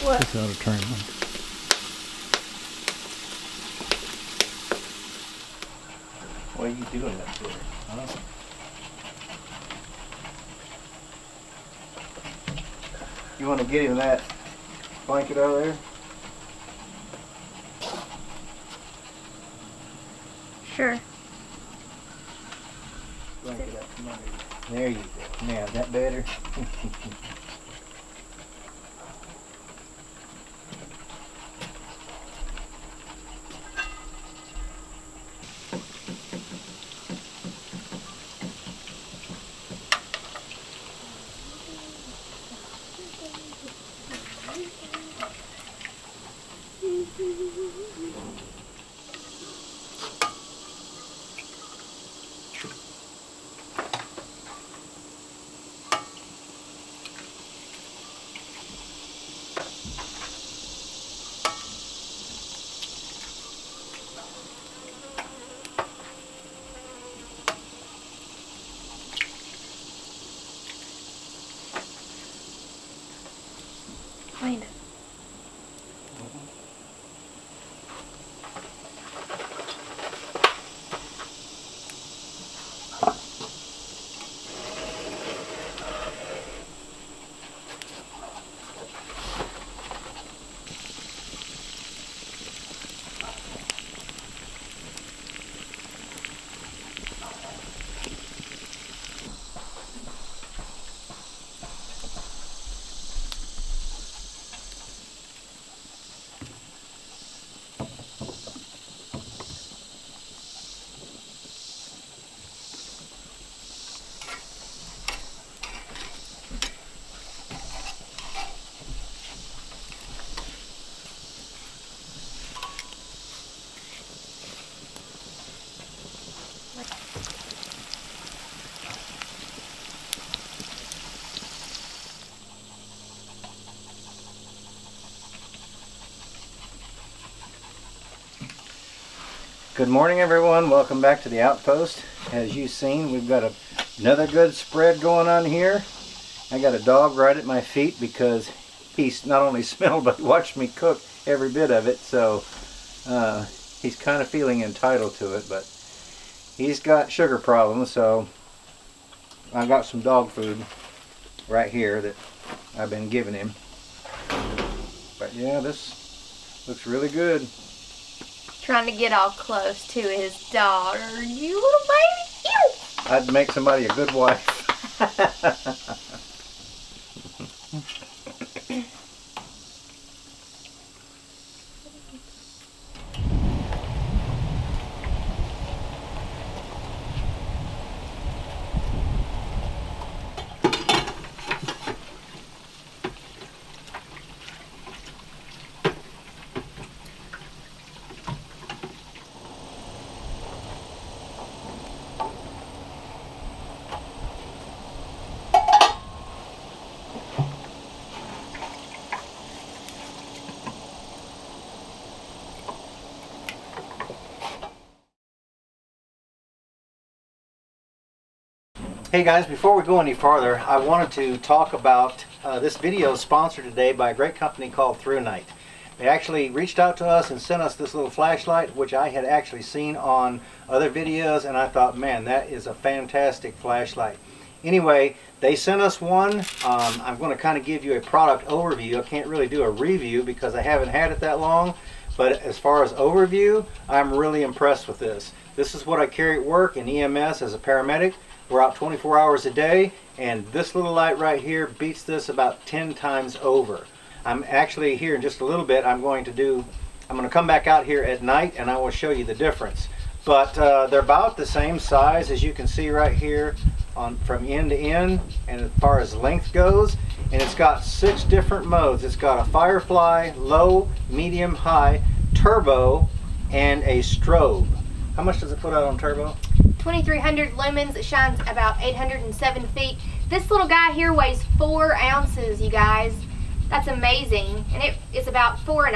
What? This ought to turn on. What are you doing up there? Huh? You want to get him that blanket over there? Sure. Blanket up. Come on. There you go. Now, is that better? Find it. Good morning, everyone. Welcome back to the Outpost. As you've seen, we've got another good spread going on here. I got a dog right at my feet because he's not only smelled but watched me cook every bit of it, so he's kind of feeling entitled to it, but he's got sugar problems, so I got some dog food right here that I've been giving him. But yeah, this looks really good. Trying to get all close to his daughter. You little baby. Ew. I'd make somebody a good wife. Hey guys, before we go any farther, I wanted to talk about this video is sponsored today by a great company called ThruNite. They actually reached out to us and sent us this little flashlight, which I had actually seen on other videos, and I thought, man, that is a fantastic flashlight. Anyway, they sent us one. I'm going to kind of give you a product overview. I can't really do a review because I haven't had it that long, but as far as overview, I'm really impressed with this. This is what I carry at work in EMS as a paramedic. We're out 24 hours a day, and this little light right here beats this about 10 times over. I'm actually here in just a little bit. I'm going to come back out here at night and I will show you the difference. But they're about the same size as you can see right here from end to end, and as far as length goes. And it's got 6 different modes. It's got a firefly, low, medium, high, turbo, and a strobe. How much does it put out on turbo? 2,300 lumens. It shines about 807 feet. This little guy here weighs 4 ounces, you guys. That's amazing. And it is about 4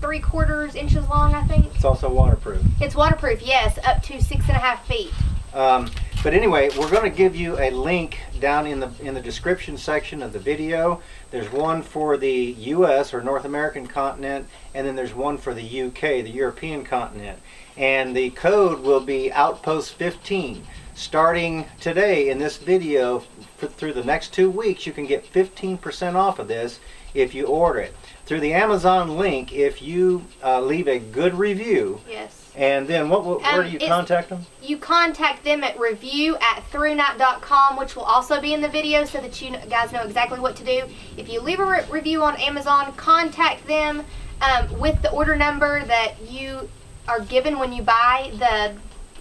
3/4 inches long, I think. It's also waterproof. It's waterproof, yes, up to 6.5 feet. But anyway, we're going to give you a link down in the description section of the video. There's one for the US or North American continent, and then there's one for the UK, the European continent. And the code will be Outpost 15. Starting today in this video, through the next 2 weeks, you can get 15% off of this if you order it. Through the Amazon link, if you leave a good review. Yes. And then where do you contact them? You contact them at review@throughnight.com, which will also be in the video so that you guys know exactly what to do. If you leave a review on Amazon, contact them with the order number that you are given when you buy the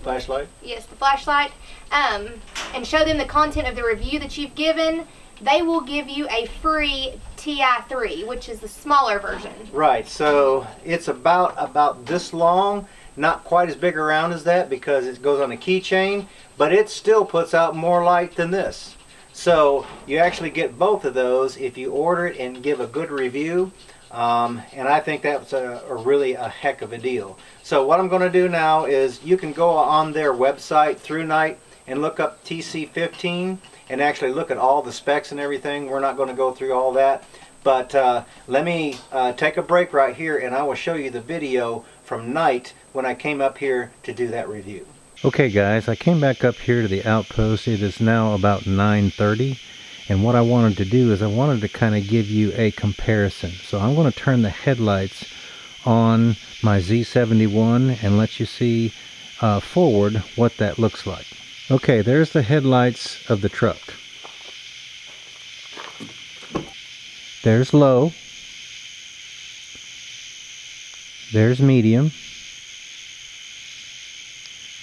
flashlight. Yes, the flashlight, and show them the content of the review that you've given. They will give you a free TI3, which is the smaller version. Right. So it's about this long. Not quite as big around as that because it goes on a keychain, but it still puts out more light than this. So you actually get both of those if you order it and give a good review. And I think that's really a heck of a deal. So what I'm going to do now is you can go on their website, Through Night, and look up TC15 and actually look at all the specs and everything. We're not going to go through all that. But let me take a break right here and I will show you the video from night when I came up here to do that review. Okay guys, I came back up here to the Outpost. It is now about 9:30, and what I wanted to do is I wanted to kind of give you a comparison. So I'm going to turn the headlights on my Z71 and let you see forward what that looks like. Okay, there's the headlights of the truck. There's low. There's medium.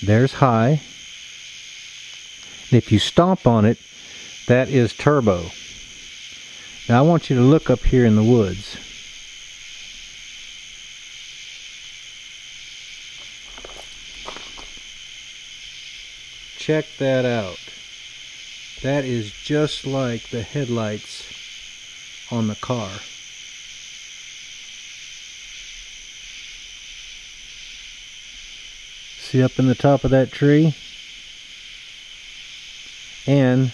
There's high. And if you stomp on it, that is turbo. Now I want you to look up here in the woods. Check that out. That is just like the headlights on the car. See up in the top of that tree? And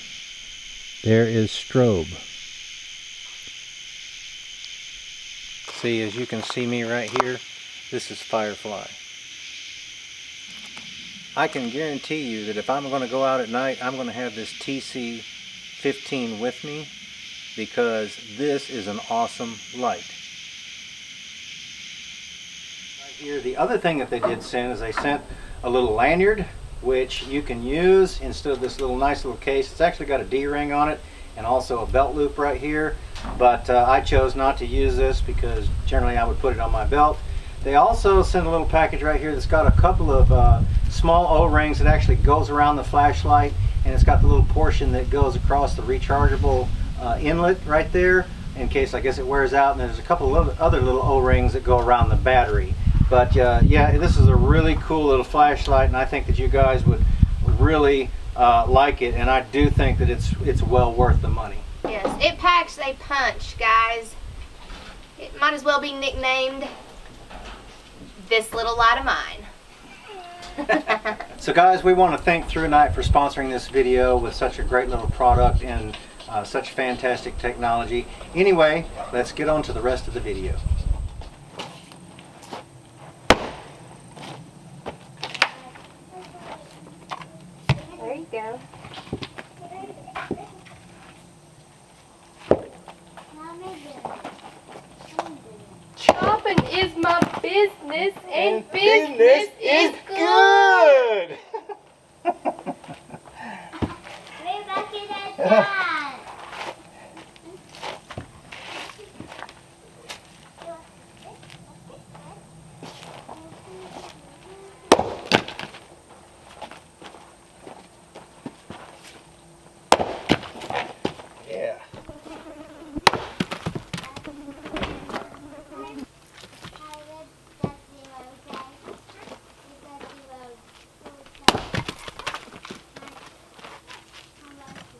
there is strobe. See, as you can see me right here, this is Firefly. I can guarantee you that if I'm going to go out at night, I'm going to have this TC15 with me because this is an awesome light. Right here, the other thing that they did send is they sent a little lanyard which you can use instead of this little nice little case. It's actually got a D-ring on it and also a belt loop right here, but I chose not to use this because generally I would put it on my belt. They also sent a little package right here that's got a couple of small O-rings that actually goes around the flashlight, and it's got the little portion that goes across the rechargeable inlet right there in case I guess it wears out, and there's a couple of other little O-rings that go around the battery. But yeah, this is a really cool little flashlight, and I think that you guys would really like it, and I do think that it's well worth the money. Yes, it packs a punch, guys. It might as well be nicknamed This Little Light of Mine. So guys, we want to thank Through Night for sponsoring this video with such a great little product and such fantastic technology. Anyway, let's get on to the rest of the video. There you go. Shopping is my business, and business is good. We're back in the shop. Yeah.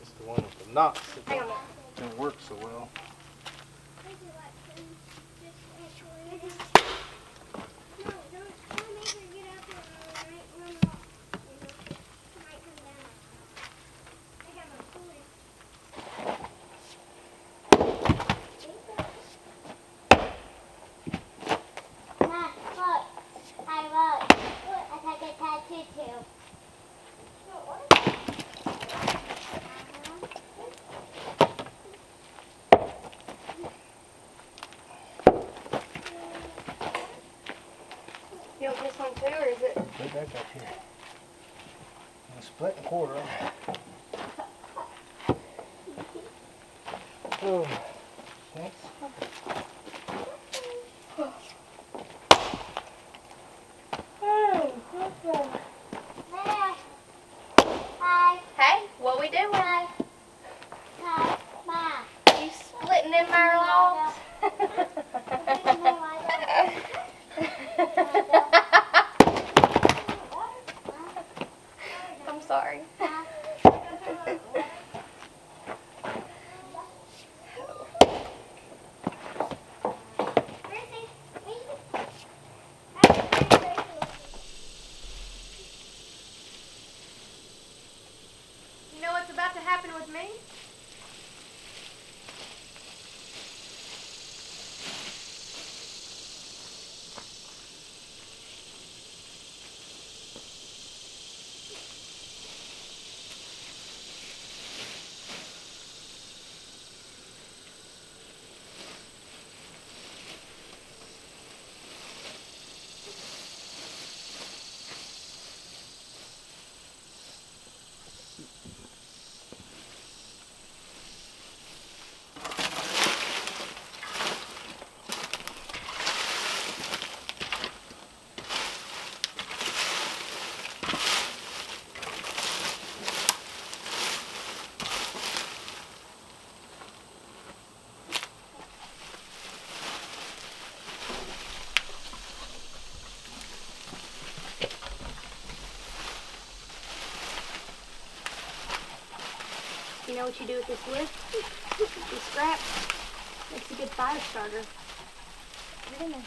It's the one with the knots that don't work so well. too. You want this one too, or is it? Put that back here. And split and quarter. Oh, thanks. There. Hi. Hey, what we doing? Hi. Hi. Ma. You splitting them there logs? I'm sorry. You know what's about to happen with me? You know what you do with this wood? These scraps. Makes a good fire starter. Put it in there.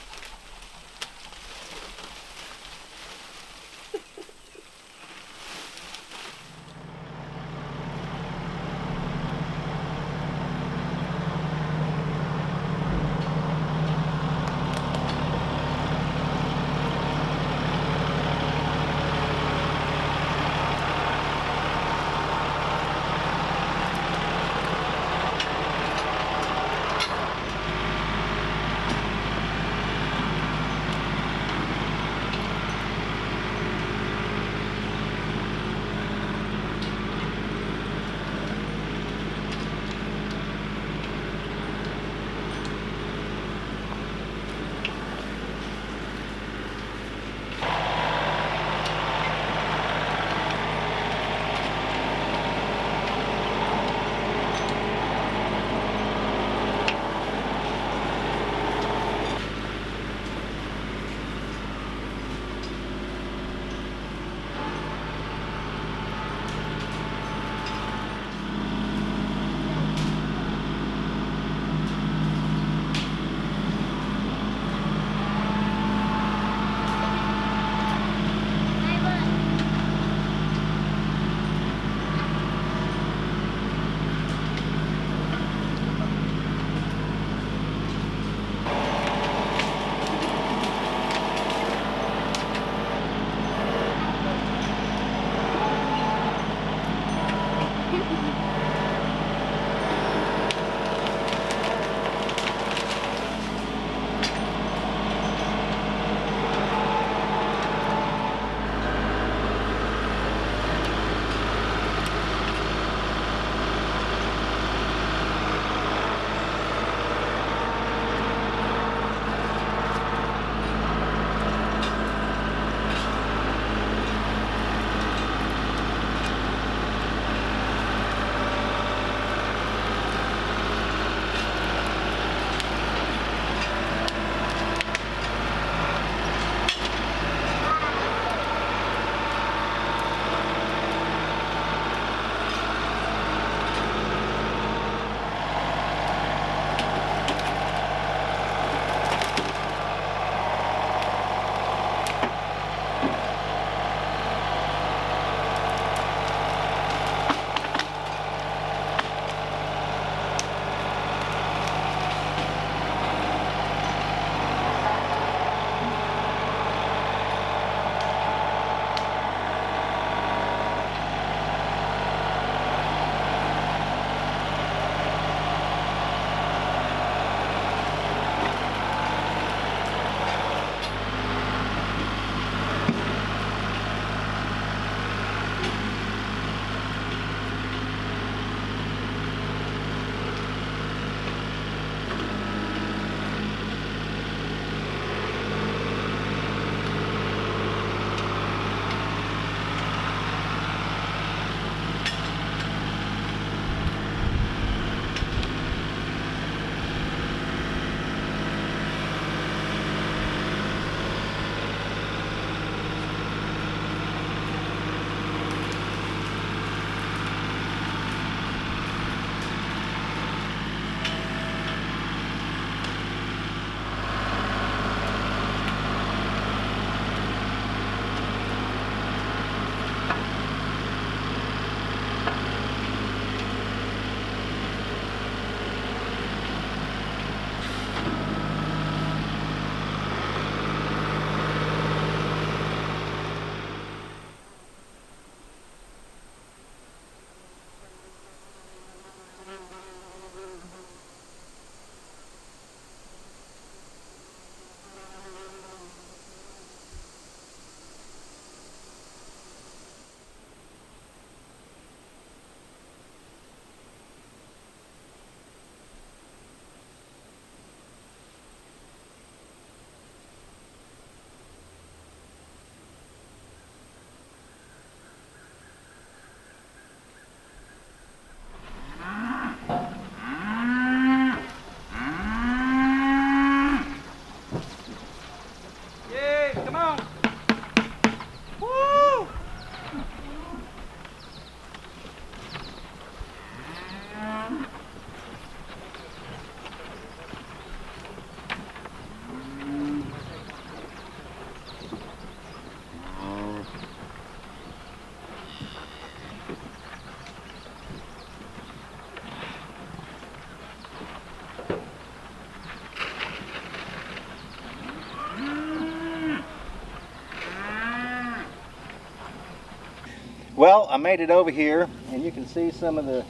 Well, I made it over here, and you can see some of the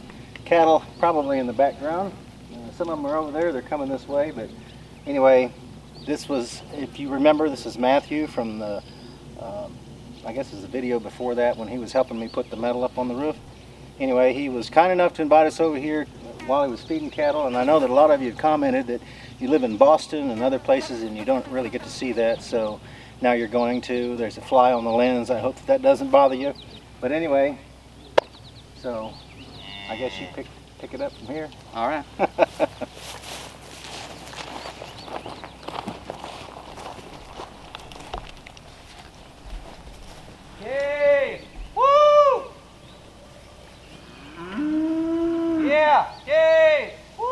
cattle probably in the background. Some of them are over there. They're coming this way. But anyway, this was, if you remember, this is Matthew from the, I guess it was the video before that when he was helping me put the metal up on the roof. Anyway, he was kind enough to invite us over here while he was feeding cattle, and I know that a lot of you have commented that you live in Boston and other places and you don't really get to see that, so now you're going to. There's a fly on the lens. I hope that doesn't bother you. But anyway, so I guess you pick it up from here. All right. Yay! Woo! Yeah! Yay! Woo!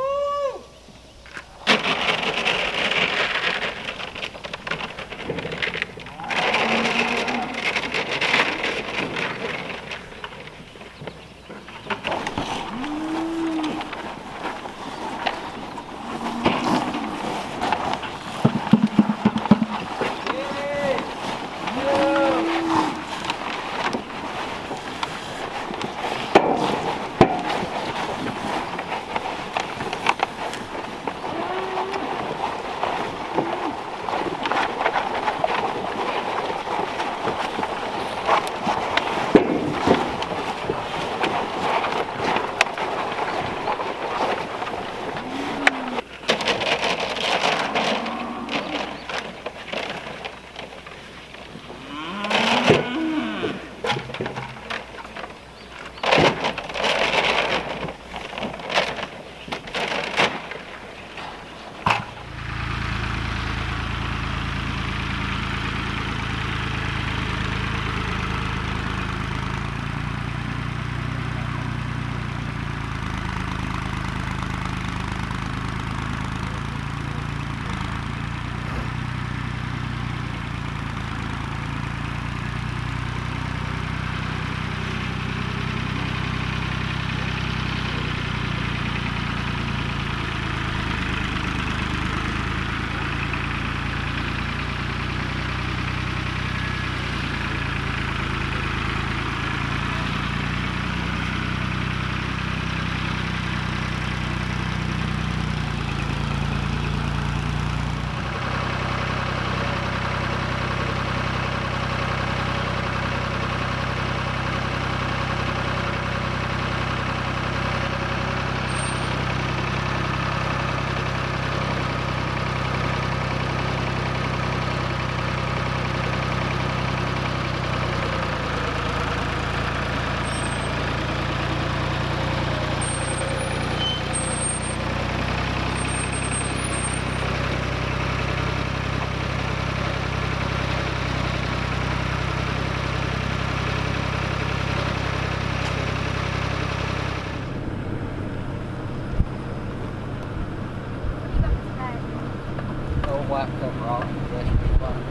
White cover off the rest of the bottom.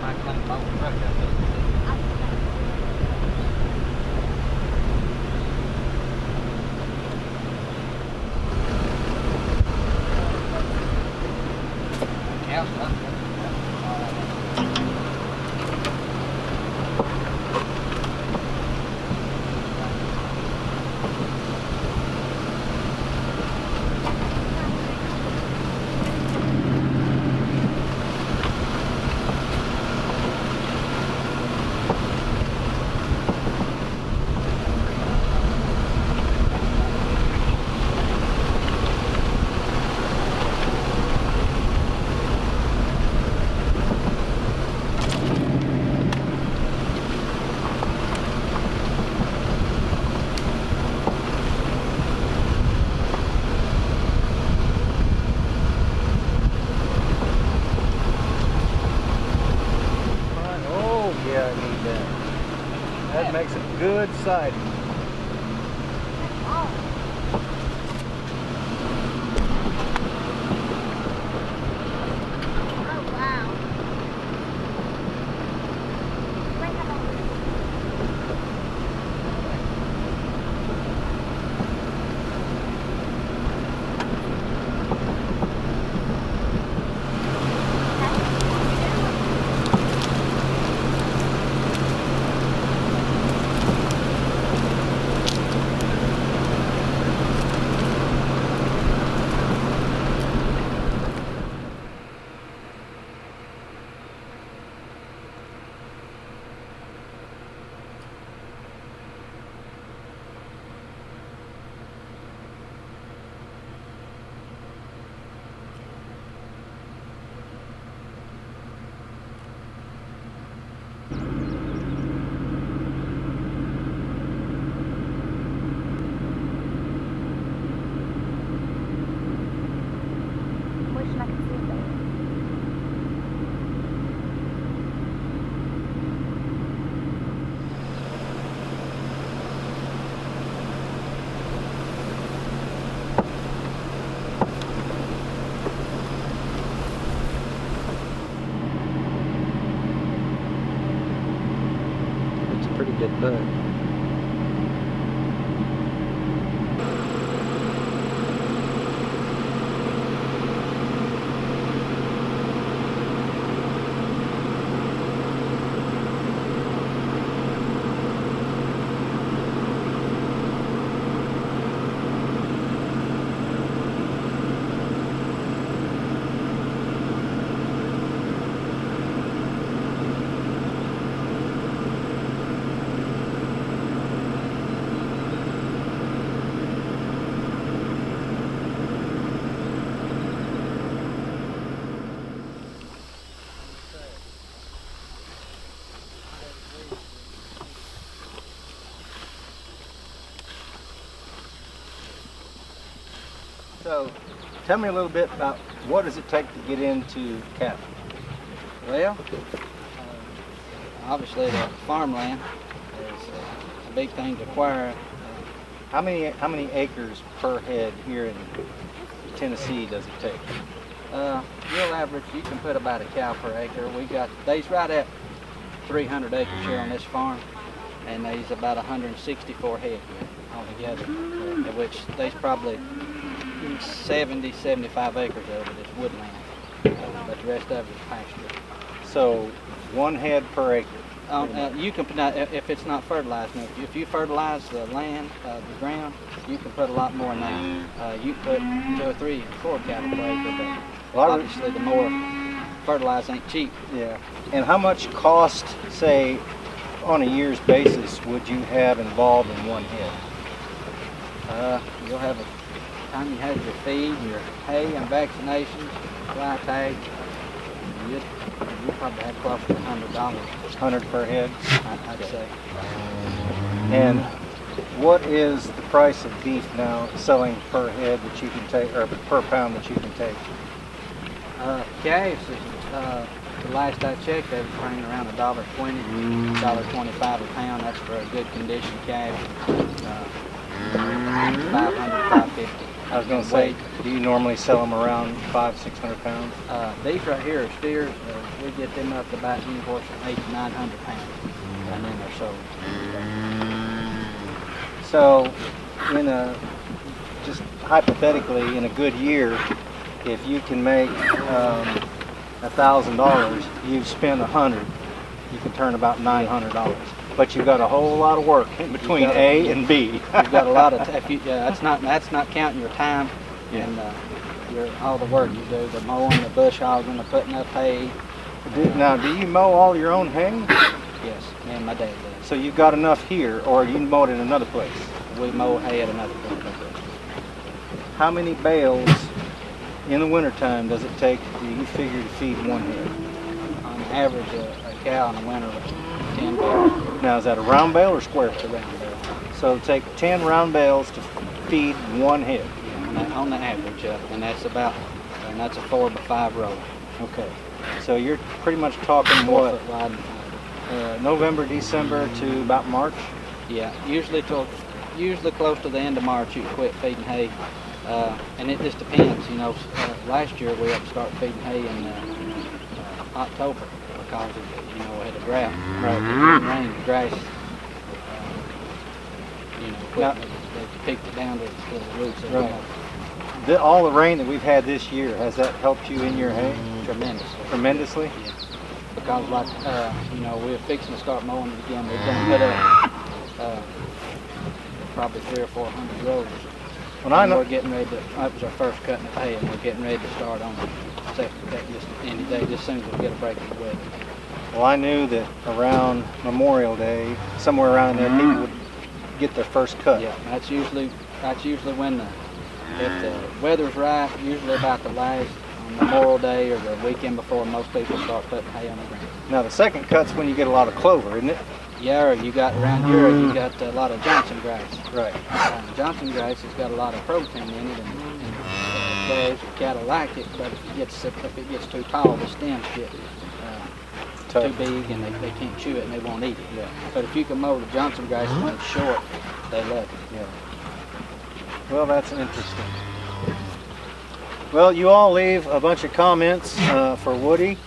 I come over right up there. That makes a good siding. good bud. So, tell me a little bit about what does it take to get into cattle? Well, obviously the farmland is a big thing to acquire. How many acres per head here in Tennessee does it take? Real average, you can put about a cow per acre. We got, they's right at 300 acres here on this farm, and there's about 164 head here altogether, of which there's probably 70, 75 acres of it is woodland, but the rest of it is pasture. So, 1 head per acre. You can put, if it's not fertilized, now, if you fertilize the land, the ground, you can put a lot more in there. You can put 2 or 3 or 4 cattle per acre, but obviously the more fertilize ain't cheap. Yeah. And how much cost, say, on a year's basis would you have involved in 1 head? You'll have a time you have your feed, your hay and vaccinations, fly tag. You probably have close to $100. 100 per head? I'd say. And what is the price of beef now selling per head that you can take, or per pound that you can take? Calves is, the last I checked, they were bringing around $1.20, $1.25 a pound. That's for a good condition calf. 500, 550. I was going to say, do you normally sell them around 500-600 pounds? These right here are steers. We get them up to about anywhere from 800 to 900 pounds, and then they're sold. So, in a, just hypothetically, in a good year, if you can make $1,000, you've spent $100, you can turn about $900. But you've got a whole lot of work in between A and B. You've got a lot of. That's not counting your time and all the work you do, the mowing, the bush hogging, the putting up hay. Now, do you mow all your own hay? Yes, me and my dad does. So you've got enough here, or you mow it in another place? We mow hay at another place. How many bales in the wintertime does it take, do you figure, to feed 1 head? On average, a cow in the winter, 10 bales. Now, is that a round bale or square? It's a round bale. So it'll take 10 round bales to feed 1 head. Yeah, on the average, and that's about, and that's a 4 by 5 row. Okay. So you're pretty much talking 4 what? foot wide. November, December to about March? Yeah, usually close to the end of March you quit feeding hay, and it just depends. You know, last year we had to start feeding hay in October because of, we had a drought. Right. It didn't rain, the grass, quit. They picked it down to the roots. Right. All the rain that we've had this year, has that helped you in your hay? Tremendously. Tremendously? Yeah. Because we're fixing to start mowing it again. We're going to put up probably 300 or 400 rows. We're getting ready to, that was our first cutting of hay, and we're getting ready to start on the second cut just any day, just as soon as we get a break in the weather. Well, I knew that around Memorial Day, somewhere around there, people would get their first cut. Yeah, that's usually when if the weather's right, usually about the last on Memorial Day or the weekend before most people start putting hay on the ground. Now the second cut's when you get a lot of clover, isn't it? Yeah, or you got around here, you got a lot of Johnson grass. Right. Johnson grass has got a lot of protein in it, and cows and cattle like it. But if it gets too tall, the stems get too big, and they can't chew it, and they won't eat it. Yeah. But if you can mow the Johnson grass when it's short, they love it. Yeah. Well, that's interesting. Well, you all leave a bunch of comments for Woody,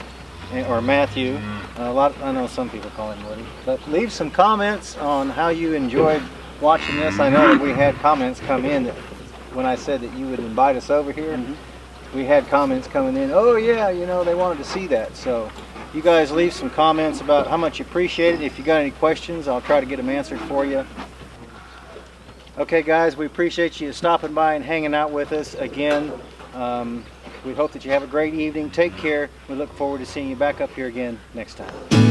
or Matthew. I know some people call him Woody. But leave some comments on how you enjoyed watching this. I know that we had comments come in that when I said that you would invite us over here. We had comments coming in, oh yeah, you know, they wanted to see that. So you guys leave some comments about how much you appreciate it. If you got any questions, I'll try to get them answered for you. Okay guys, we appreciate you stopping by and hanging out with us again. We hope that you have a great evening. Take care. We look forward to seeing you back up here again next time.